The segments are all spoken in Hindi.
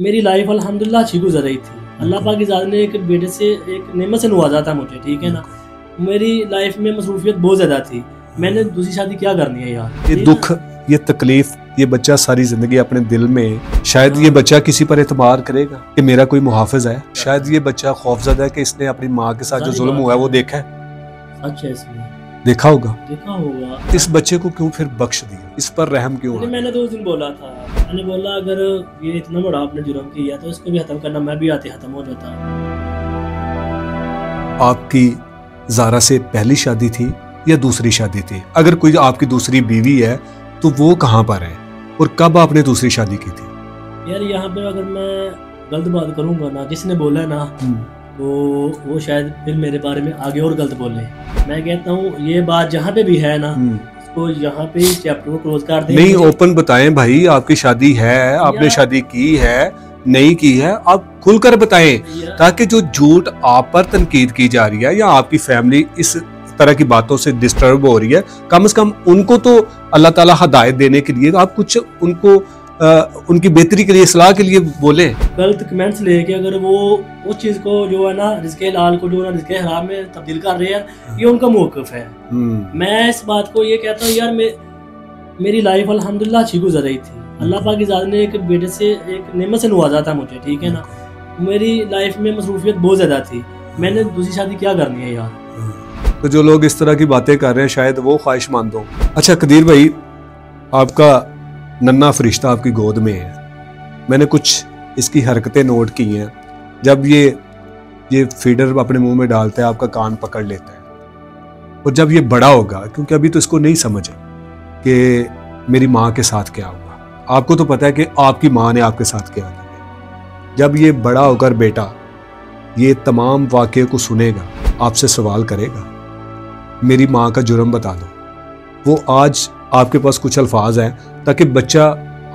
मेरी लाइफ अल्हम्दुलिल्लाह अच्छी गुजर रही थी। अल्लाह पाक की ज़ात ने एक बेटे से एक नेमत से नवाजा था मुझे, ठीक है ना। मेरी लाइफ में मसरूफियत बहुत ज़्यादा थी। मैंने दूसरी शादी क्या करनी है यार। ये दुख, ये तकलीफ, ये बच्चा सारी जिंदगी अपने दिल में, शायद ये बच्चा किसी पर एतबार करेगा कि मेरा कोई मुहाफिज है। शायद ये बच्चा खौफजदा है कि इसने अपनी माँ के साथ जो जुल्म हुआ है वो देखा है, सच है, इसमें देखा होगा। इस बच्चे को क्यों फिर बख्श दिया, इस पर रहम क्यों आया? मैंने तो उस दिन बोला था, मैंने बोला अगर ये इतना बड़ा आपने जुर्म किया तो इसको भी खत्म करना, मैं भी आते खत्म हो जाता। आपकी ज़ारा से पहली शादी थी या दूसरी शादी थी? अगर कोई आपकी दूसरी बीवी है तो वो कहाँ पर है और कब आपने दूसरी शादी की थी? यार यहाँ पे अगर मैं गलत बात करूंगा ना, जिसने बोला ना, तो वो शायद फिर मेरे बारे में आगे और गलत बोले। मैं कहता हूँ ये बात जहाँ पे भी है ना, इसको यहाँ पे चैप्टर को क्लोज कर दें। नहीं, ओपन बताएं भाई, आपकी शादी है, आपने शादी की है नहीं की है, आप खुलकर बताएं, ताकि जो झूठ आप पर तनकीद की जा रही है या आपकी फैमिली इस तरह की बातों से डिस्टर्ब हो रही है, कम से कम उनको तो अल्लाह ताला हिदायत देने के लिए आप कुछ उनको उनकी बेहतरी के लिए, सलाह के लिए बोले। गलत कमेंट्स लेके अगर वो उस चीज को जो है ना रिज़्क़े हलाल को जो है ना रिज़्क़े हराम में तब्दील कर रहे हैं, ये उनका मौक़िफ़ है। मैं इस बात को ये कहता हूँ यार, मेरी लाइफ अल्हम्दुलिल्लाह अच्छी गुजर रही थी। अल्लाह पाक की ज़ात ने एक बेटे से एक नेमत से नवाजा था मुझे, ठीक है ना। मेरी लाइफ में मसरूफियत बहुत ज़्यादा थी। मैंने दूसरी शादी क्या करनी है यार। तो जो लोग इस तरह की बातें कर रहे हैं शायद वो ख्वाहिशमंद हो। अच्छा कदीर भाई, आपका नन्ना फरिश्ता आपकी गोद में है, मैंने कुछ इसकी हरकतें नोट की हैं। जब ये फीडर अपने मुंह में डालता है, आपका कान पकड़ लेता है, और जब ये बड़ा होगा, क्योंकि अभी तो इसको नहीं समझ कि मेरी माँ के साथ क्या हुआ, आपको तो पता है कि आपकी माँ ने आपके साथ क्या किया। जब ये बड़ा होकर बेटा ये तमाम वाक़े को सुनेगा, आपसे सवाल करेगा, मेरी माँ का जुर्म बता दो। वो आज आपके पास कुछ अल्फाज हैं ताकि बच्चा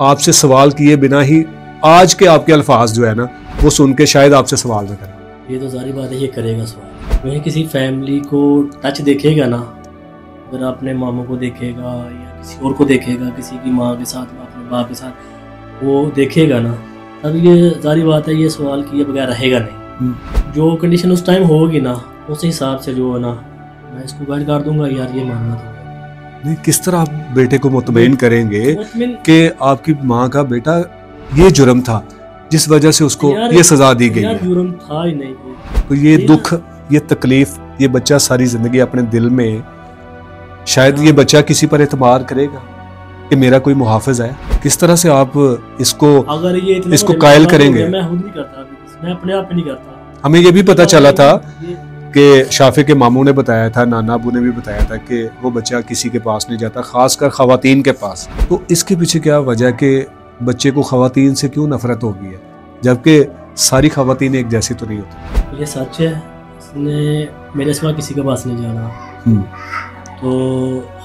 आपसे सवाल किए बिना ही आज के आपके अल्फाज जो है ना वो सुन के शायद आपसे सवाल न करे। ये तो सारी बात है, ये करेगा सवाल। वही किसी फैमिली को टच देखेगा ना, अगर अपने मामों को देखेगा या किसी और को देखेगा, किसी की माँ के साथ, अपने बाप के साथ वो देखेगा ना, तब ये सारी बात है, ये सवाल किए बगैर रहेगा नहीं। जो कंडीशन उस टाइम होगी ना, उस हिसाब से जो है ना मैं इसको गाइड कर दूंगा। यार ये मानना तो नहीं, किस तरह आप बेटे को मुतमईन करेंगे कि आपकी माँ का बेटा ये जुर्म था जिस वजह से उसको ये सजा दी गई है? जुर्म था ही नहीं। तो ये दुख, ये तकलीफ, ये बच्चा सारी जिंदगी अपने दिल में, शायद ये बच्चा किसी पर एतबार करेगा कि मेरा कोई मुहाफिज है। किस तरह से आप इसको कायल करेंगे? मैं खुद नहीं करता, मैं अपने आप नहीं करता। हमें ये भी पता चला था कि शाफे के मामू ने बताया था, नाना अबू ने भी बताया था कि वो बच्चा किसी के पास नहीं जाता, खासकर खवातीन के पास। तो इसके पीछे क्या वजह कि बच्चे को खवातीन से क्यों नफरत हो गई है, जबकि सारी खवातीन एक जैसी तो नहीं होती? ये सच है, इसने मेरे सिवा किसी के पास नहीं जाना। तो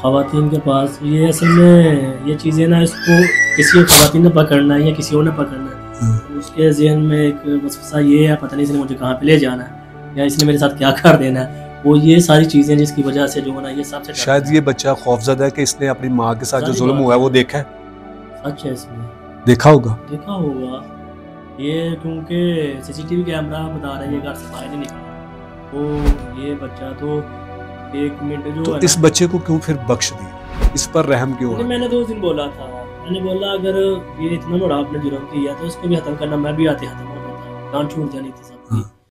खवातीन के पास ये असल में ये चीज़ें ना, इसको किसी खवातीन ने पकड़ना है या किसी और ने पकड़ना है, तो उसके जहन में एक वसवसा ये है, पता नहीं इसने मुझे कहाँ पे ले जाना है या इसने मेरे साथ क्या कर देना है। वो ये सारी चीजें जिसकी वजह से जो है ना ये सबसे शायद ये बच्चा खौफजदा है कि इसने अपनी माँ के साथ जो जुल्म हुआ है वो देखा है। सच है, इसमें देखा होगा। ये क्योंकि सीसीटीवी कैमरा बता रहा है ये घर से बाहर नहीं निकला, तो ये बच्चा तो 1 मिनट जो तो इस बच्चे को क्यों फिर बख्श दिया, इस पर रहम क्यों आया? मैंने तो उस दिन बोला था, मैंने बोला अगर ये इतना बड़ा आपने जुर्म किया तो इसको भी खत्म करना, मैं भी आते खत्म हो जाता, जान छूट जानी थी सबकी।